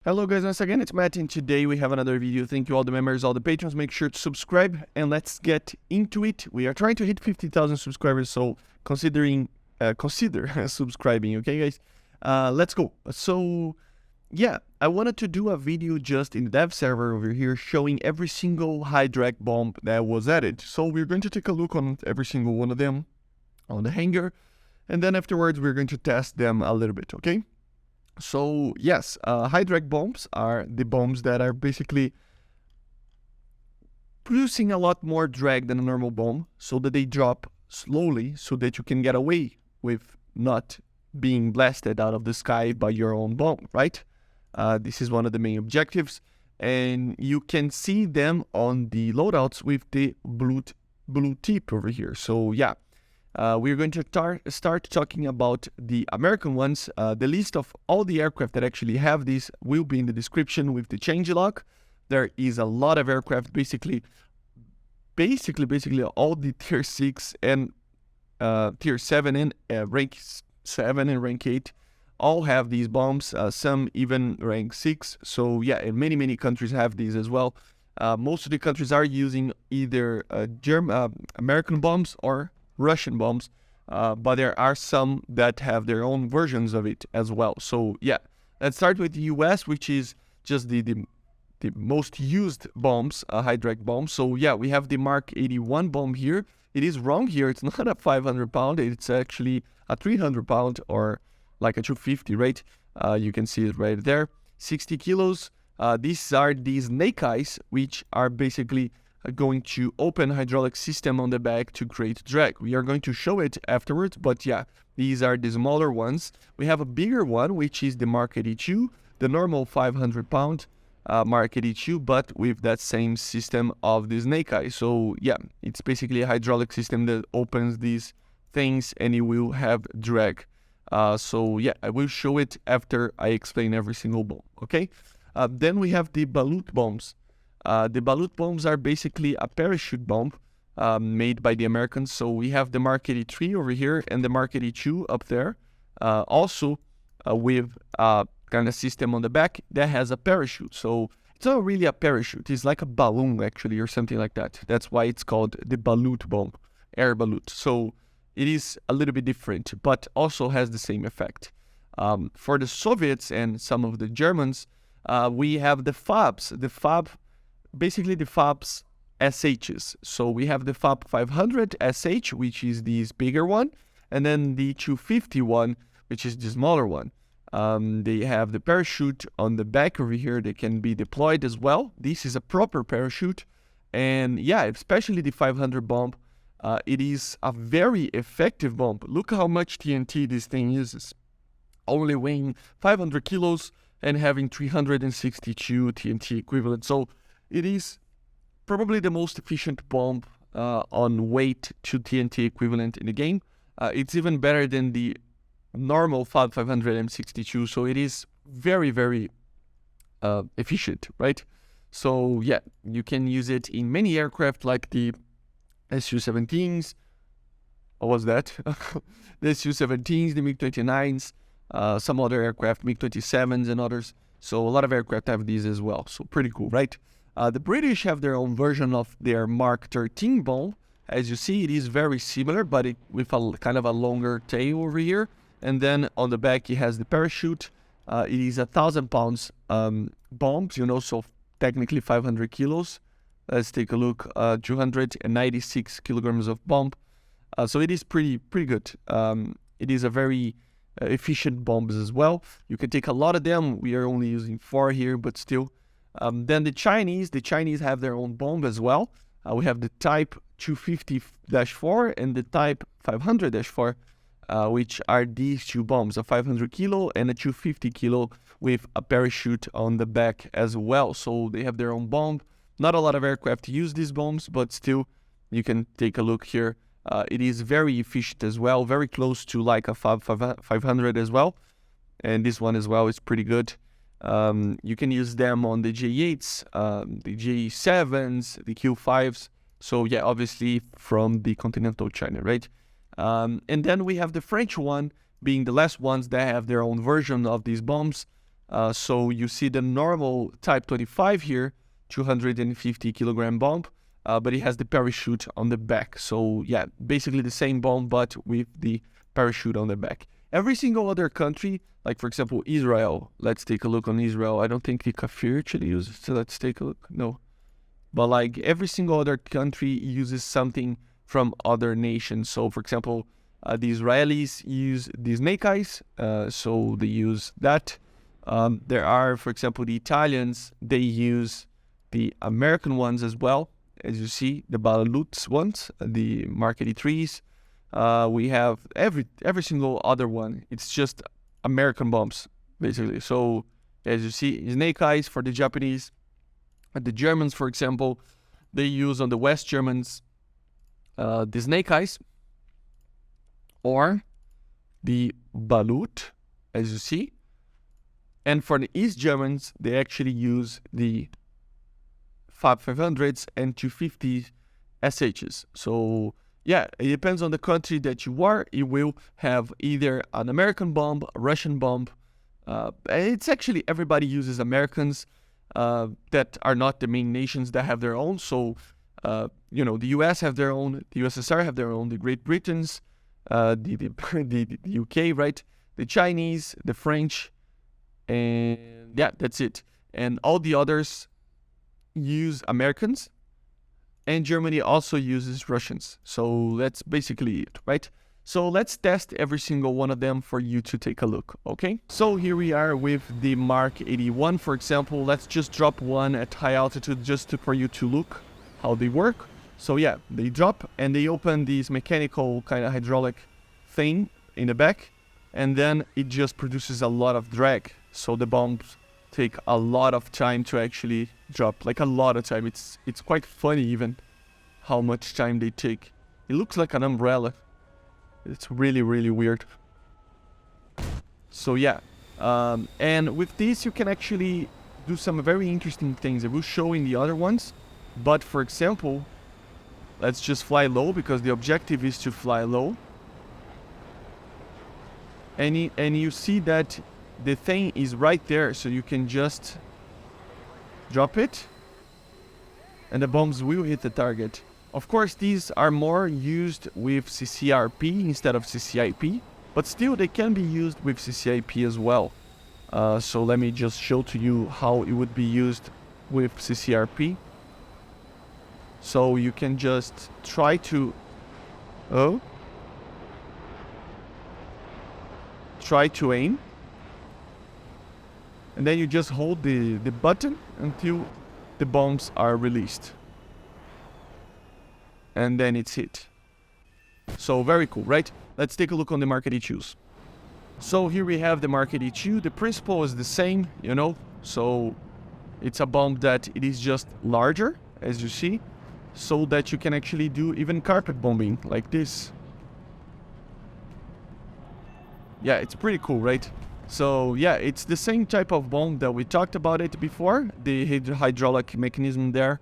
Hello guys, once again, it's Matt, and today we have another video. Thank you all the members, all the patrons. Make sure to subscribe, and let's get into it. We are trying to hit 50,000 subscribers, so consider subscribing, okay guys? Let's go. So, yeah, I wanted to do a video just in the dev server over here showing every single high drag bomb that was added. So we're going to take a look on every single one of them on the hanger, and then afterwards we're going to test them a little bit, okay? So yes, high drag bombs are the bombs that are basically producing a lot more drag than a normal bomb, so that they drop slowly so that you can get away with not being blasted out of the sky by your own bomb, right? This is one of the main objectives, and you can see them on the loadouts with the blue tip over here. So yeah. We're going to start talking about the American ones. The list of all the aircraft that actually have this will be in the description with the changelog. There is a lot of aircraft, basically all the tier 6 and tier 7 and rank 7 and rank 8 all have these bombs, some even rank 6. So yeah, and many countries have these as well. Most of the countries are using either American bombs or Russian bombs, but there are some that have their own versions of it as well. So yeah, let's start with the US, which is just the most used bombs, high drag bombs. So yeah, we have the Mark 81 bomb here. It is wrong here. It's not a 500 pound. It's actually a 300 pound or like a 250, right? You can see it right there. 60 kilos. These are the Snakeeyes, which are basically going to open hydraulic system on the back to create drag. We are going to show it afterwards, but yeah, these are the smaller ones. We have a bigger one, which is the Mark 82, the normal 500 pound Mark 82, but with that same system of the Snakeeye. So yeah, it's basically a hydraulic system that opens these things and it will have drag. So yeah, I will show it after I explain every single bomb, okay? Then we have the Ballute bombs. The Ballute bombs are basically a parachute bomb made by the Americans. So we have the Mark 83 over here and the Mark 82 up there. Also with a kind of system on the back that has a parachute. So it's not really a parachute. It's like a balloon actually or something like that. That's why it's called the Ballute bomb, air Ballute. So it is a little bit different, but also has the same effect. For the Soviets and some of the Germans, we have the FABs. Basically the FABs SHs. So we have the FAB 500 SH, which is this bigger one, and then the 250 one, which is the smaller one. They have the parachute on the back over here. They can be deployed as well. This is a proper parachute. And yeah, especially the 500 bomb, it is a very effective bomb. Look how much TNT this thing uses. Only weighing 500 kilos and having 362 TNT equivalent. So it is probably the most efficient bomb on weight to TNT equivalent in the game. It's even better than the normal FAB 500 M62, so it is very efficient, right? So yeah, you can use it in many aircraft like the Su-17s. What was that? The Su-17s, the MiG-29s, some other aircraft, MiG-27s and others. So a lot of aircraft have these as well. So pretty cool, right? The British have their own version of their Mark 13 bomb. As you see, it is very similar, but with a kind of a longer tail over here. And then on the back, it has the parachute. It is 1,000 pounds bombs, so technically 500 kilos. Let's take a look. 296 kilograms of bomb. So it is pretty good. It is a very efficient bombs as well. You can take a lot of them. We are only using 4 here, but still. Then the Chinese have their own bomb as well. We have the Type 250-4 and the Type 500-4, which are these two bombs, a 500 kilo and a 250 kilo with a parachute on the back as well. So they have their own bomb. Not a lot of aircraft use these bombs, but still, you can take a look here. It is very efficient as well, very close to like a FAB 500 as well. And this one as well is pretty good. You can use them on the J8s, the J7s, the Q5s. So yeah, obviously from the continental China, right? And then we have the French one being the last ones that have their own version of these bombs. So you see the normal Type 25 here, 250 kilogram bomb, but it has the parachute on the back. So yeah, basically the same bomb, but with the parachute on the back. Every single other country, like for example, Israel, let's take a look on Israel. I don't think the Kafir actually uses it, so let's take a look. No. But like every single other country uses something from other nations. So for example, the Israelis use the Snakeeyes, so they use that. There are, for example, the Italians, they use the American ones as well. As you see, the Ballutes ones, the Mark 83s. We have every single other one. It's just American bombs, basically. So as you see, Snakeeyes for the Japanese. The Germans, for example, they use on the West Germans the Snakeeyes or the Ballute, as you see. And for the East Germans, they actually use the FAB 500s and 250 SHs. So yeah, it depends on the country that you are. You will have either an American bomb, a Russian bomb. It's actually everybody uses Americans that are not the main nations that have their own. So, you know, the US have their own, the USSR have their own, the Great Britons, the UK, right? The Chinese, the French, and yeah, that's it. And all the others use Americans, and Germany also uses Russians. So that's basically it, right? So let's test every single one of them for you to take a look, okay? So here we are with the Mark 81, for example. Let's just drop one at high altitude just for you to look how they work. So yeah, they drop and they open this mechanical kind of hydraulic thing in the back, and then it just produces a lot of drag. So the bombs take a lot of time to actually drop, like a lot of time. It's quite funny even how much time they take. It looks like an umbrella. It's really, really weird. So yeah, and with this you can actually do some very interesting things. I will show in the other ones, but for example, let's just fly low because the objective is to fly low. And you see that the thing is right there, so you can just drop it and the bombs will hit the target. Of course, these are more used with CCRP instead of CCIP, but still they can be used with CCIP as well. So let me just show to you how it would be used with CCRP. So you can just try to aim, and then you just hold the button until the bombs are released, and then it's hit. So very cool, right? Let's take a look on the Mark 82s. So here we have the Mark 82. The principle is the same, you know, so it's a bomb that it is just larger, as you see, so that you can actually do even carpet bombing like this. Yeah, it's pretty cool, right? So yeah, it's the same type of bomb that we talked about it before. The hydraulic mechanism there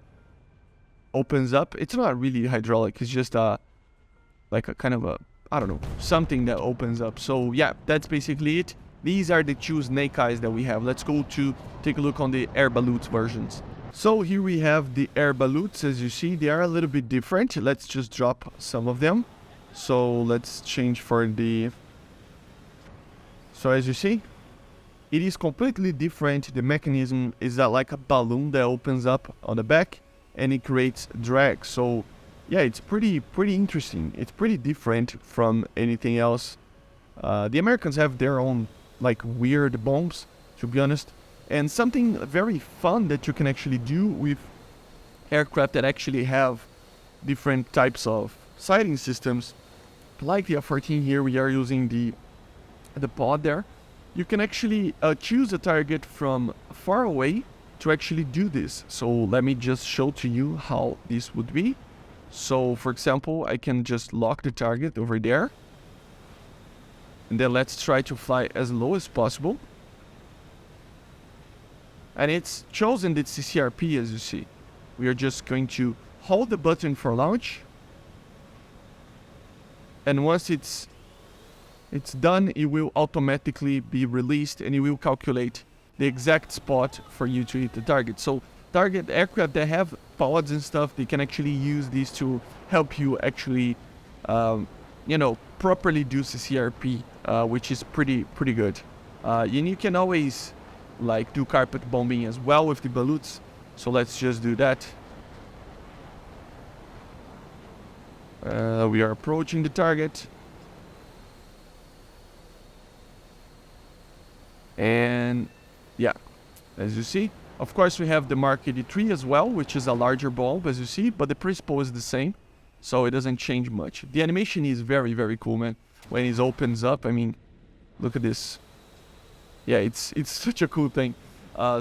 opens up. It's not really hydraulic, it's just like a kind of a, I don't know, something that opens up. So yeah, that's basically it. These are the two Snakeeyes that we have. Let's go to take a look on the Air Ballutes versions. So here we have the Air Ballutes. As you see, they are a little bit different. Let's just drop some of them. So let's change for the... So as you see, it is completely different. The mechanism is like a balloon that opens up on the back and it creates drag. So yeah, it's pretty interesting. It's pretty different from anything else. The Americans have their own like weird bombs, to be honest. And something very fun that you can actually do with aircraft that actually have different types of sighting systems, like the F-14 here, we are using the pod there. You can actually choose a target from far away to actually do this. So let me just show to you how this would be. So for example, I can just lock the target over there, and then let's try to fly as low as possible. And it's chosen the CCRP, as you see. We are just going to hold the button for launch, and once it's done, it will automatically be released and it will calculate the exact spot for you to hit the target. So target aircraft that have pods and stuff, they can actually use these to help you actually, you know, properly do CCRP, which is pretty good. And you can always like do carpet bombing as well with the Ballutes. So let's just do that. We are approaching the target. And yeah, as you see, of course we have the Mark 83 as well, which is a larger bomb, as you see, but the principle is the same, so it doesn't change much. The animation is very cool, man. When it opens up, I mean, look at this. Yeah, it's such a cool thing.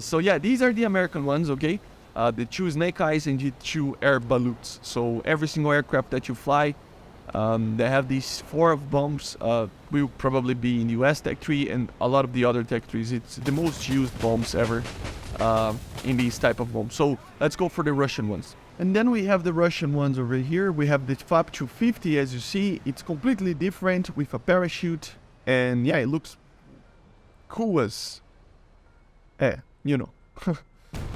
So yeah, these are the American ones, okay? The 2 Snakeeyes and the 2 air Ballutes. So every single aircraft that you fly, they have these 4 bombs, will probably be in US Tech 3 and a lot of the other Tech 3s. It's the most used bombs ever in these type of bombs. So let's go for the Russian ones. And then we have the Russian ones over here. We have the FAB 250, as you see. It's completely different with a parachute. And yeah, it looks cool as, you know.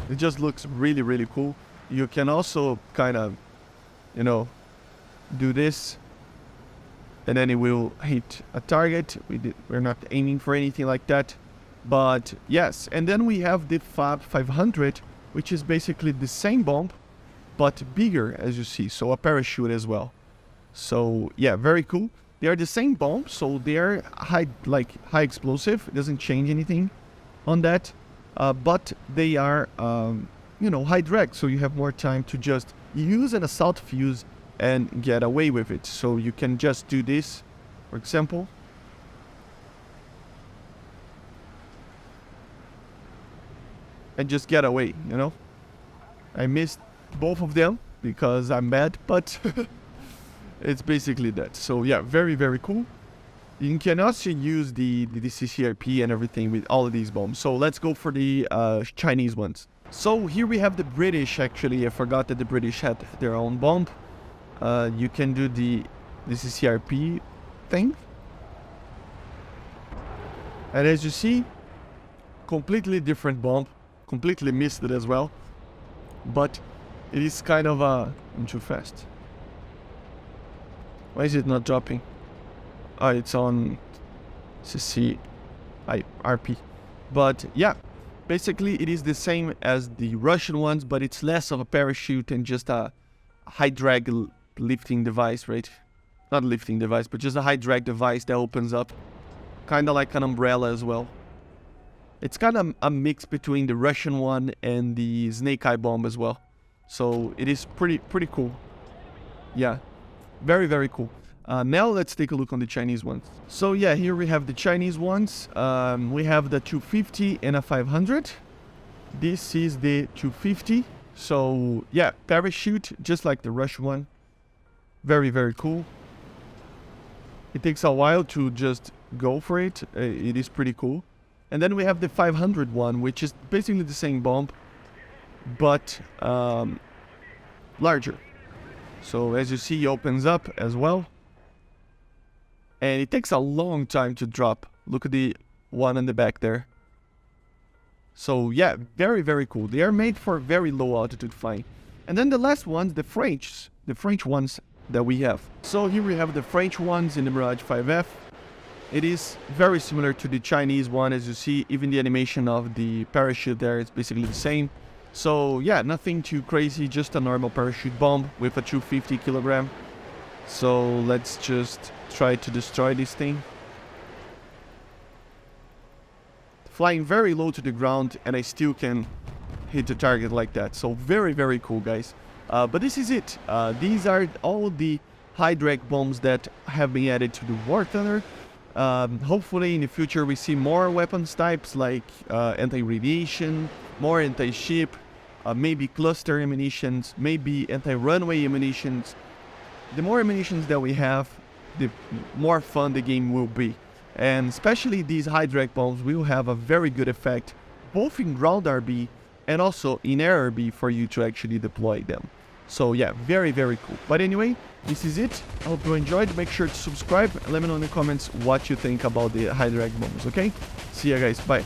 It just looks really cool. You can also kind of, you know, do this, and then it will hit a target. We're not aiming for anything like that, but yes. And then we have the FAB 500, which is basically the same bomb, but bigger, as you see. So a parachute as well. So yeah, very cool. They are the same bomb, so they are high explosive. It doesn't change anything on that, but they are, you know, high drag. So you have more time to just use an assault fuse and get away with it. So you can just do this, for example. And just get away, you know. I missed both of them because I'm bad, but it's basically that. So yeah, very cool. You can also use the CCRP and everything with all of these bombs. So let's go for the Chinese ones. So here we have the British, actually. I forgot that the British had their own bomb. You can do the CCRP thing. And as you see, completely different bomb. Completely missed it as well. But it is kind of I'm too fast. Why is it not dropping? Oh, it's on CCRP. But yeah, basically it is the same as the Russian ones, but it's less of a parachute and just a high drag lifting device, right? Not lifting device, but just a high drag device that opens up, kind of like an umbrella as well. It's kind of a mix between the Russian one and the Snakeeye bomb as well. So it is pretty cool. Yeah, very cool. Now let's take a look on the Chinese ones. So yeah, here we have the Chinese ones. We have the 250 and a 500. This is the 250. So yeah, parachute, just like the Russian one. Very cool. It takes a while to just go for it. It is pretty cool. And then we have the 500 one, which is basically the same bomb, but larger. So as you see, it opens up as well. And it takes a long time to drop. Look at the one in the back there. So yeah, very cool. They are made for very low altitude flying. And then the last ones, the French ones that we have. So here we have the French ones in the Mirage 5F. It is very similar to the Chinese one, as you see. Even the animation of the parachute there is basically the same. So yeah, nothing too crazy, just a normal parachute bomb with a 250 kilogram. So let's just try to destroy this thing. Flying very low to the ground, and I still can hit the target like that. So very cool, guys. But this is it. These are all the high drag bombs that have been added to the War Thunder. Hopefully in the future we see more weapons types like anti-radiation, more anti-ship, maybe cluster ammunitions, maybe anti-runway ammunitions. The more ammunitions that we have, the more fun the game will be. And especially these high drag bombs will have a very good effect both in ground RB and also in air RB for you to actually deploy them. So yeah, very cool. But anyway, this is it. I hope you enjoyed. Make sure to subscribe and let me know in the comments what you think about the high drag bombs, okay? See ya guys, bye.